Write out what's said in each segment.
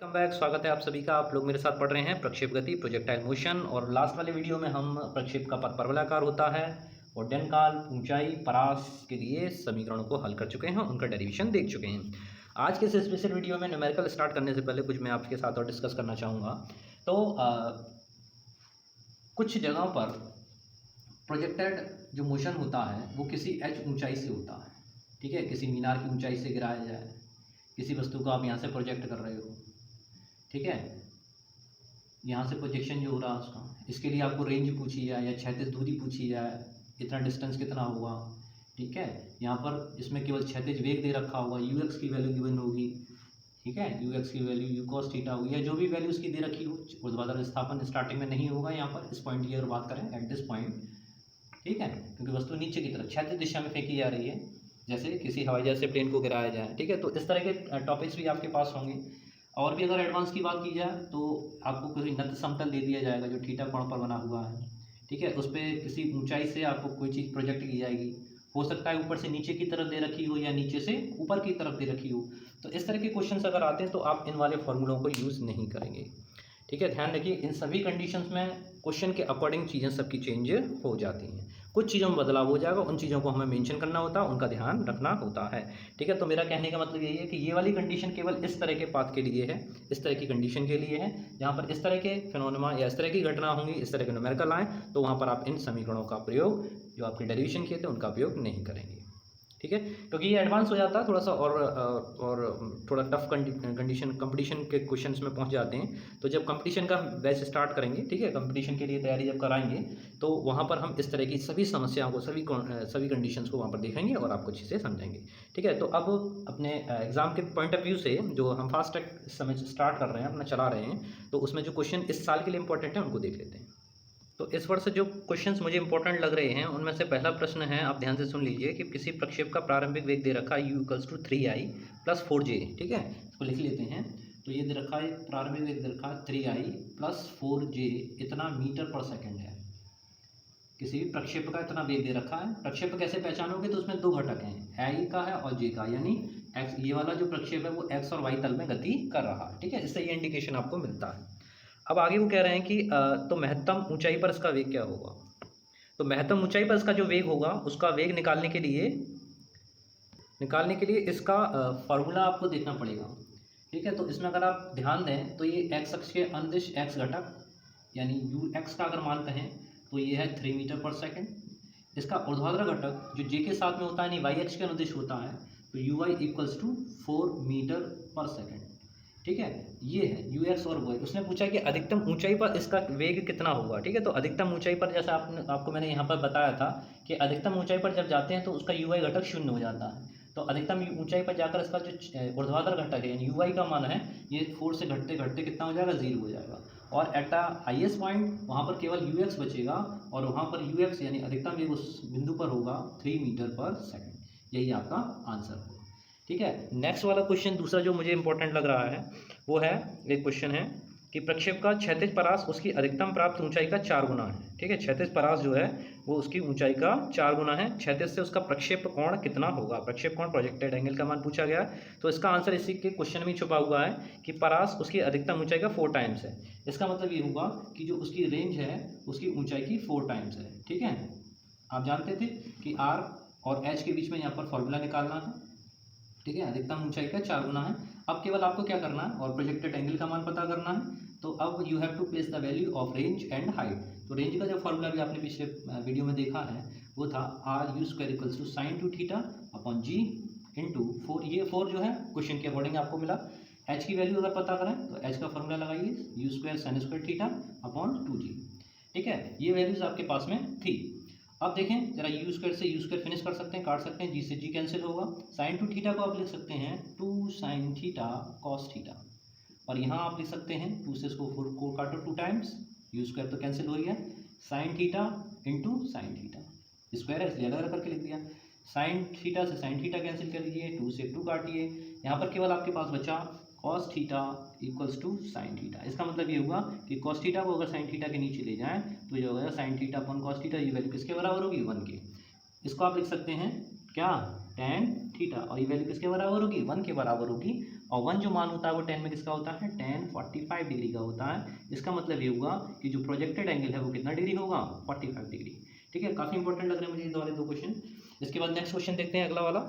Welcome back. स्वागत है आप सभी का। आप लोग मेरे साथ पढ़ रहे हैं प्रक्षेप गति, प्रोजेक्टाइल मोशन। और लास्ट वाले वीडियो में हम प्रक्षेप का पथ परवलयाकार होता है और डेनकाल, ऊंचाई, परास के लिए समीकरणों को हल कर चुके हैं, उनका डेरिवेशन देख चुके हैं। आज के इस स्पेशल वीडियो में न्यूमेरिकल स्टार्ट करने से पहले कुछ मैं आपके साथ और डिस्कस करना चाहूँगा। तो कुछ जगहों पर प्रोजेक्टेड जो मोशन होता है वो किसी h ऊंचाई से होता है, ठीक है। किसी मीनार की ऊंचाई से गिराया जाए, किसी वस्तु को आप यहाँ से प्रोजेक्ट कर रहे हो, ठीक है। यहाँ से प्रोजेक्शन जो हो रहा है उसका, इसके लिए आपको रेंज पूछी जाए या क्षैतिज दूरी पूछी जाए, इतना डिस्टेंस कितना होगा, ठीक है। यहाँ पर इसमें केवल क्षैतिज वेग दे रखा होगा, ux की वैल्यू गिवन होगी, ठीक है। ux की वैल्यू u cos थीटा होगी या जो भी वैल्यू उसकी दे रखी हो। ऊर्ध्वाधर विस्थापन स्टार्टिंग में नहीं होगा यहाँ पर, इस पॉइंट की अगर बात करें एट दिस पॉइंट, ठीक है, क्योंकि वस्तु नीचे की तरफ क्षैतिज दिशा में फेंकी जा रही है, जैसे किसी हवाई जहाज से प्लेन को गिराया जाए, ठीक है। तो इस तरह के टॉपिक्स भी आपके पास होंगे। और भी अगर एडवांस की बात की जाए तो आपको कोई नत समतल दे दिया जाएगा जो थीटा कोण पर बना हुआ है, ठीक है। उस पर किसी ऊंचाई से आपको कोई चीज़ प्रोजेक्ट की जाएगी, हो सकता है ऊपर से नीचे की तरफ दे रखी हो या नीचे से ऊपर की तरफ दे रखी हो। तो इस तरह के क्वेश्चंस अगर आते हैं तो आप इन वाले फॉर्मूलों को यूज़ नहीं करेंगे, ठीक है। ध्यान रखिए, इन सभी कंडीशंस में क्वेश्चन के अकॉर्डिंग चीज़ें सबकी चेंज हो जाती हैं, कुछ चीज़ों में बदलाव हो जाएगा, उन चीज़ों को हमें मेंशन करना होता है, उनका ध्यान रखना होता है, ठीक है। तो मेरा कहने का मतलब यही है कि ये वाली कंडीशन केवल इस तरह के पाथ के लिए है, इस तरह की कंडीशन के लिए है, जहाँ पर इस तरह के फिनोमेना या इस तरह की घटना होंगी, इस तरह के न्यूमेरिकल आए, तो वहाँ पर आप इन समीकरणों का प्रयोग, जो आपके डेरिवेशन किए थे उनका उपयोग नहीं करेंगे, ठीक है। क्योंकि ये एडवांस हो जाता है थोड़ा सा और थोड़ा टफ कंडीशन कंपटीशन के क्वेश्चंस में पहुंच जाते हैं। तो जब कंपटीशन का बैच स्टार्ट करेंगे, ठीक है, कंपटीशन के लिए तैयारी जब कराएंगे, तो वहाँ पर हम इस तरह की सभी समस्याओं को, सभी कंडीशंस को वहाँ पर देखेंगे और आपको अच्छे से समझेंगे, ठीक है। तो अब अपने एग्जाम के पॉइंट ऑफ व्यू से जो हम फास्ट ट्रैक समय स्टार्ट कर रहे हैं, अपना चला रहे हैं, तो उसमें जो क्वेश्चन इस साल के लिए इंपॉर्टेंट है उनको देख लेते हैं। तो इस वर्ष जो क्वेश्चंस मुझे इंपॉर्टेंट लग रहे हैं उनमें से पहला प्रश्न है, आप ध्यान से सुन लीजिए, कि किसी प्रक्षेप का प्रारंभिक वेग दे रखा है u = 3i + 4j, ठीक है। इसको लिख लेते हैं। तो ये दे रखा है, प्रारंभिक वेग दे रखा है 3i + 4j, इतना मीटर पर सेकंड है। किसी भी प्रक्षेप का इतना वेग दे रखा है। प्रक्षेप कैसे पहचानोगे, तो उसमें दो घटक हैं, i का है और j का, यानी x, ये वाला जो प्रक्षेप है वो x और y तल में गति कर रहा है, ठीक है। इससे ये इंडिकेशन आपको मिलता है। अब आगे वो कह रहे हैं कि तो महत्तम ऊंचाई पर इसका वेग क्या होगा। तो महत्तम ऊंचाई पर इसका जो वेग होगा, उसका वेग निकालने के लिए इसका फार्मूला आपको देखना पड़ेगा, ठीक है। तो इसमें अगर आप ध्यान दें तो ये एक्स अक्ष के अनुदिश एक्स घटक यानी यू एक्स का अगर मानते हैं तो ये है 3 मीटर पर सेकेंड। इसका ऊर्ध्वाधर घटक जो जे के साथ में होता है यानी वाई अक्ष के अनुदिश होता है, तो यू वाई = 4 मीटर पर सेकेंड, ठीक है। ये है यू एक्स और वाई। उसने पूछा कि अधिकतम ऊंचाई पर इसका वेग कितना होगा, ठीक है। तो अधिकतम ऊंचाई पर, जैसा आपको मैंने यहाँ पर बताया था कि अधिकतम ऊंचाई पर जब जाते हैं तो उसका यू वाई घटक 0 हो जाता है। तो अधिकतम ऊंचाई पर जाकर इसका जो ऊर्ध्वाधर घटक है यानी यू वाई का मान है, ये 4 से घटते घटते कितना हो जाएगा, 0 हो जाएगा। और एट द हाईएस्ट पॉइंट वहाँ पर केवल यू एक्स बचेगा, और वहाँ पर यू एक्स यानी अधिकतम वेग उस बिंदु पर होगा 3 मीटर पर सेकेंड। यही आपका आंसर होगा, ठीक है। नेक्स्ट वाला क्वेश्चन, दूसरा जो मुझे इंपॉर्टेंट लग रहा है, वो है, एक क्वेश्चन है कि प्रक्षेप का क्षैतिज परास उसकी अधिकतम प्राप्त ऊंचाई का 4 गुना है, ठीक है। क्षैतिज परास जो है वो उसकी ऊंचाई का 4 गुना है। क्षैतिज से उसका प्रक्षेप कोण कितना होगा। प्रक्षेप कोण प्रोजेक्टेड एंगल का मान पूछा गया, तो इसका आंसर इसी के क्वेश्चन में छुपा हुआ है कि परास उसकी अधिकतम ऊंचाई का 4 टाइम्स है। इसका मतलब ये होगा कि जो उसकी रेंज है उसकी ऊंचाई की 4 टाइम्स है, ठीक है। आप जानते थे कि आर और एच के बीच में यहाँ पर फॉर्मूला निकालना है, ठीक है। अधिकतम ऊंचाई का 4 गुना है। अब केवल आपको क्या करना है, और प्रोजेक्टेड एंगल का मान पता करना है। तो अब you have to place the value of range and height. तो रेंज का जो फॉर्मूला भी आपने पिछले वीडियो में देखा है वो था r u² = sin2θ/g इंटू 4। ये 4 जो है क्वेश्चन के अकॉर्डिंग आपको मिला। h की वैल्यू अगर पता करें तो h का फॉर्मूला लगाइए u² sin²θ/2g, ठीक है। ये वैल्यूज आपके पास में थी। अब देखें जरा u² से u² फिनिश कर सकते हैं, काट सकते हैं, g से g कैंसिल होगा। sin2θ को आप लिख सकते हैं 2 sin θ cos θ, और यहाँ आप लिख सकते हैं 2 से इसको 4 को काटो 2 टाइम्स, u² तो कैंसिल हो गया, sin θ इंटू sin θ, स्क्वायर है इसलिए अलग करके लिख दिया। sin θ से sin θ कैंसिल कर दीजिए, 2 से 2 काटिए, यहाँ पर केवल आपके पास बचा cos θ = sin θ। इसका मतलब ये हुआ कि cos θ को अगर sin θ के नीचे ले जाएं तो ये होगा sin θ/cos θ, ये वैल्यू किसके बराबर होगी, 1 के। इसको आप लिख सकते हैं क्या, tan θ, और ये वैल्यू किसके बराबर होगी, 1 के बराबर होगी। और 1 जो मान होता है वो 10 में किसका होता है, 10 45 डिग्री का होता है। इसका मतलब ये हुआ कि जो प्रोजेक्टेड एंगल है वो कितना डिग्री होगा, 45 डिग्री। ठीक है, काफ़ी इंपॉर्टेंट लग रहे हैं मुझे ये वाले 2 क्वेश्चन। इसके बाद नेक्स्ट क्वेश्चन देखते हैं, अगला वाला,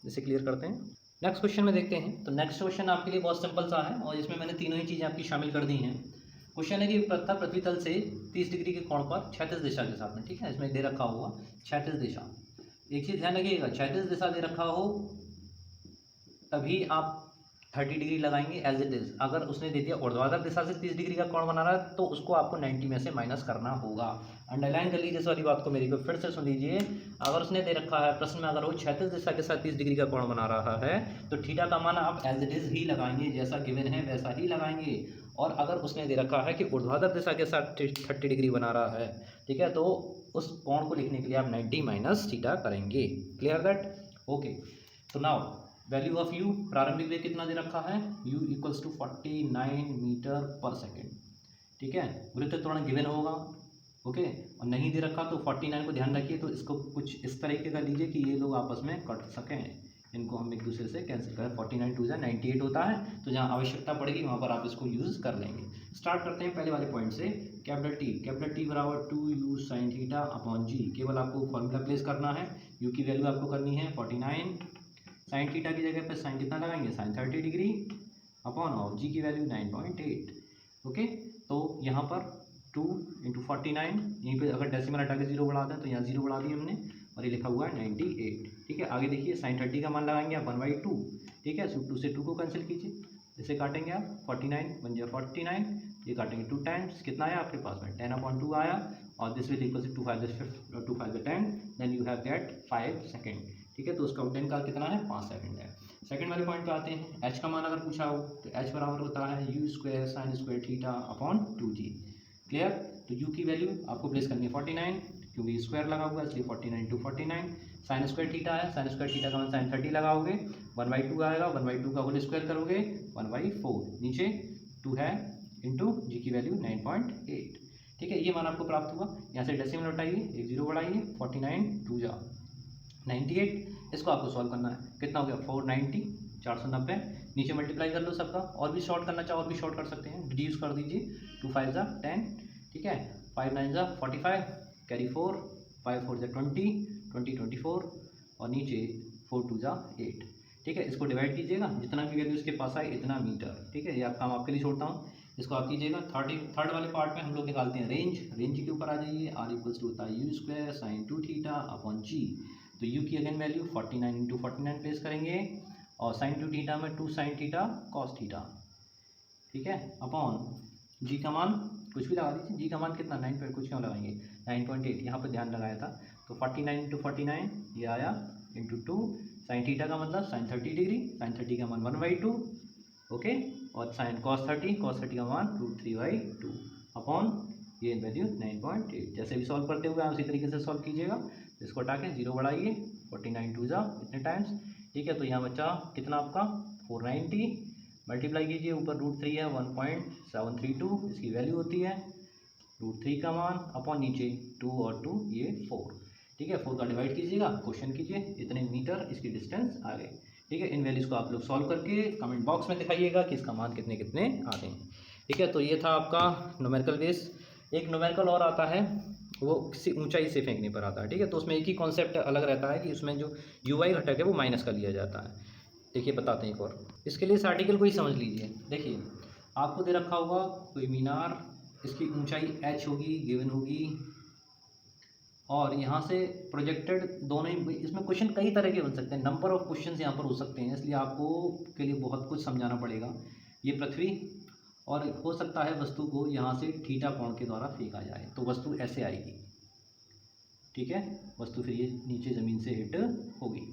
इसे क्लियर करते हैं। नेक्स्ट क्वेश्चन में देखते हैं। तो नेक्स्ट क्वेश्चन आपके लिए बहुत सिंपल सा है और इसमें मैंने तीनों ही चीज़ें आपकी शामिल कर दी हैं। क्वेश्चन है कि पृथ्वी तल से 30 डिग्री के कोण पर क्षैतिज दिशा के साथ में, ठीक है, इसमें दे रखा हुआ क्षैतिज दिशा। एक चीज़ ध्यान रखिएगा, क्षैतिज दिशा दे रखा हो तभी आप 30 डिग्री लगाएंगे एज इट इज़। अगर उसने दे दिया ऊर्ध्वाधर दिशा से 30 डिग्री का कोण बना रहा है तो उसको आपको 90 में से माइनस करना होगा। अंडरलाइन कर लीजिए इस वाली बात को, मेरी को फिर से सुन लीजिए। अगर उसने दे रखा है प्रश्न में, अगर वो क्षैतिज दिशा के साथ 30 डिग्री का कोण बना रहा है तो थीटा का मान आप एज इट इज़ ही लगाएंगे, जैसा गिवन है वैसा ही लगाएंगे। और अगर उसने दे रखा है कि ऊर्ध्वाधर दिशा के साथ 30 डिग्री बना रहा है, ठीक है, तो उस कोण को लिखने के लिए आप 90 माइनस थीटा करेंगे। Clear that? ओके। तो नाउ वैल्यू ऑफ यू, प्रारंभिक वेग कितना दे रखा है, u इक्वल्स टू 49 मीटर पर सेकेंड। ठीक है, वृत्त त्वरण गिवन होगा। ओके, और नहीं दे रखा तो 49 को ध्यान रखिए, तो इसको कुछ इस तरीके का लीजिए कि ये लोग आपस में कट सकें, इनको हम एक दूसरे से कैंसिल करें। 49 2 98 होता है, तो जहाँ आवश्यकता पड़ेगी वहाँ पर आप इसको यूज़ कर लेंगे। स्टार्ट करते हैं पहले वाले पॉइंट से। कैपिटल टी बराबर 2u साइन थीटा अपॉन जी। केवल आपको फॉर्मूला प्लेस करना है, u की वैल्यू आपको करनी है 49, साइन थीटा की जगह पे साइन कितना लगाएंगे, साइन 30 डिग्री अपॉन, और जी की वैल्यू 9.8। ओके, तो यहाँ पर 2 इंटू 49, यहीं पे अगर डेसिमल हटा के 0 बढ़ा दें तो यहाँ 0 बढ़ा दी हमने और ये लिखा हुआ है 98। ठीक है, आगे देखिए साइन 30 का मान लगाएंगे आप 1/2। ठीक है, 2 से 2 को कैंसिल कीजिए, इसे काटेंगे आप 49 बन जाए 49, ये काटेंगे 2 टाइम्स, कितना आया आपके पास में 10/2 आया, और this will equal to 2 5 10, then you have get 5 second. ठीक है, तो उसका 10 का कितना है, 5 सेकंड है। सेकंड वाले पॉइंट पे आते हैं। एच का मान अगर पूछा हो तो एच बराबर होता है u square sine square theta upon 2g। Clear? तो यू की वैल्यू आपको प्लेस करनी है 49, क्योंकि स्क्वायर लगा हुआ है इसलिए 49 टू 49। साइन स्क्वायर थीटा है, साइन स्क्वायर थीटा का मान साइन 30 लगाओगे, 1/2 आएगा, 1/2 का होल स्क्वायर करोगे 1/4, नीचे 2 है इंटू जी की वैल्यू 9.8। ठीक है, ये मान आपको प्राप्त हुआ। यहाँ से डेसिमल हटाइए, एक 0 बढ़ाइए, 49 2 जा 98। इसको आपको सॉल्व करना है, कितना हो गया 490, 490, नीचे मल्टीप्लाई कर लो सबका, और भी शॉर्ट करना चाहो और भी शॉर्ट कर सकते हैं, रिड्यूस कर दीजिए, 2 5 जा 10, ठीक है, 5 9 जा 45, कैरी 4, 5 4 जा 20, 20 24, और नीचे 4 2 जा 8। ठीक है, इसको डिवाइड कीजिएगा, जितना भी वैल्यू इसके पास आए इतना मीटर। ठीक है, ये काम आपके लिए छोड़ता हूँ, इसको आप कीजिएगा। थर्ड वाले पार्ट में हम लोग निकालते हैं रेंज। रेंज के ऊपर आ जाइए, आर इक्वल्स टू होता है u square sine 2 theta upon g. तो u की अगेन वैल्यू 49 इंटू 49 प्लेस करेंगे, और साइन 2 थीटा में 2 साइन थीटा कॉस थीटा। ठीक है, अपॉन g का मान कुछ भी लगा दीजिए, g का मान कितना 9 कुछ क्यों लगाएंगे 9.8, यहाँ पर ध्यान लगाया था। तो 49 इंटू 49 ये आया इंटू 2, साइन थीटा का मतलब साइन 30 डिग्री, साइन 30 का मान 1/2। ओके, और साइन कॉस 30 का मान √3/2 अपॉन ये वैल्यू 9.8। जैसे भी सॉल्व करते हुए आप उसी तरीके से सॉल्व कीजिएगा। इसको हटा के 0 बढ़ाइए, 49 2 जा इतने टाइम्स। ठीक है, तो यहाँ बचा कितना आपका 490, मल्टीप्लाई कीजिए, ऊपर √3 है 1.732, इसकी वैल्यू होती है √3 का मान अपॉन नीचे 2 और 2 ये 4। ठीक है, 4 का डिवाइड कीजिएगा, क्वेश्चन कीजिए, इतने मीटर इसकी डिस्टेंस आ गए। ठीक है, इन वैल्यूज़ को आप लोग सॉल्व करके कमेंट बॉक्स में दिखाइएगा कि इसका मान कितने कितने आते हैं। ठीक है, तो ये था आपका न्यूमेरिकल बेस। एक न्यूमेरिकल और आता है, वो किसी ऊंचाई से फेंकने पर आता है। ठीक है, तो उसमें एक ही कॉन्सेप्ट अलग रहता है कि उसमें जो UI घटक है वो माइनस का लिया जाता है। देखिए बताते हैं एक और, इसके लिए इस आर्टिकल को ही समझ लीजिए। देखिए आपको दे रखा होगा कोई मीनार, इसकी ऊंचाई h होगी, गिवन होगी, और यहाँ से प्रोजेक्टेड दोनों ही, इसमें क्वेश्चन कई तरह के बन सकते हैं, नंबर ऑफ क्वेश्चन यहाँ पर हो सकते हैं, इसलिए आपको के लिए बहुत कुछ समझाना पड़ेगा। ये पृथ्वी, और हो सकता है वस्तु को यहाँ से थीटा कोण के द्वारा फेंका जाए, तो वस्तु ऐसे आएगी। ठीक है, वस्तु फिर ये नीचे ज़मीन से हिट होगी।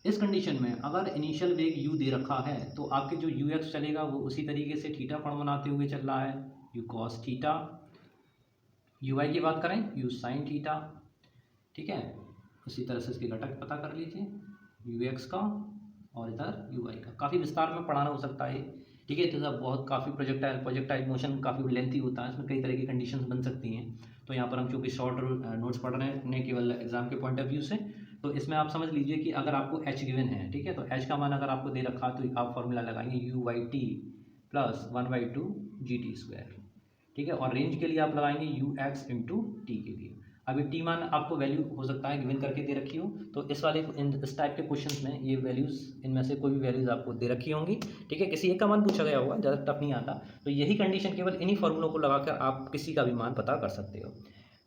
इस कंडीशन में अगर इनिशियल वेग u दे रखा है तो आपके जो ux चलेगा वो उसी तरीके से थीटा कोण बनाते हुए चल रहा है, u cos थीटा। ui की बात करें u sin थीटा। ठीक है, उसी तरह से इसके घटक पता कर लीजिए ux का और इधर ui का। काफ़ी विस्तार में पढ़ाना हो सकता है। ठीक है, तो बहुत काफ़ी प्रोजेक्टाइल मोशन काफ़ी लेंथी होता है, इसमें कई तरह की कंडीशंस बन सकती हैं। तो यहाँ पर हम चूँकि शॉर्ट नोट्स पढ़ रहे हैं केवल एग्जाम के पॉइंट ऑफ व्यू से, तो इसमें आप समझ लीजिए कि अगर आपको एच गिवन है, ठीक है, तो एच का मान अगर आपको दे रखा तो आप फॉर्मूला लगाएंगे u/t प्लस 1/2 GT², ठीक है, और रेंज के लिए आप लगाएंगे ux इंटू टी के लिए। अभी टी मान आपको वैल्यू हो सकता है गिवन करके दे रखी हो, तो इस टाइप के क्वेश्चंस में ये वैल्यूज़, इनमें से कोई भी वैल्यूज़ आपको दे रखी होंगी, ठीक है, किसी एक का मान पूछा गया होगा, ज़्यादा टफ नहीं आता, तो यही कंडीशन केवल इन्हीं फॉर्मूलों को लगाकर आप किसी का भी मान पता कर सकते हो,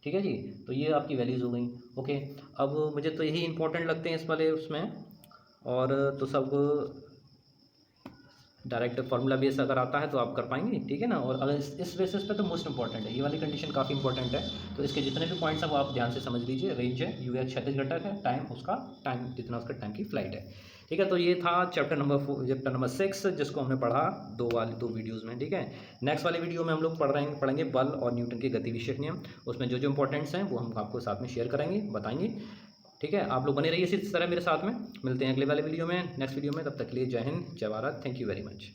ठीक है जी। तो ये आपकी वैल्यूज़ हो गई। ओके, अब मुझे तो यही इंपॉर्टेंट लगते हैं इस वाले उसमें, और तो सब डायरेक्ट फार्मूला बेस अगर आता है तो आप कर पाएंगे, ठीक है ना। और अगर इस बेसिस पे तो मोस्ट इंपॉर्टेंट है, ये वाली कंडीशन काफ़ी इंपॉर्टेंट है, तो इसके जितने भी पॉइंट्स हैं वो आप ध्यान से समझ लीजिए। रेंज है, यू एच क्षैतिज घटक है, टाइम उसका टाइम जितना उसका टाइम की फ्लाइट है, ठीक है। तो ये था चैप्टर नंबर 6 जिसको हमने पढ़ा दो वीडियोज़ में, ठीक है। नेक्स्ट वाले वीडियो में हम लोग पढ़ेंगे बल और न्यूटन के गति विषयक नियम, उसमें जो इंपॉर्टेंट्स हैं वो हम आपको साथ में शेयर करेंगे, बताएंगे, ठीक है। आप लोग बने रहिए इसी तरह मेरे साथ में। मिलते हैं अगले वाले वीडियो में, नेक्स्ट वीडियो में, तब तक के लिए जय हिंद, जय Bharat, thank you very much.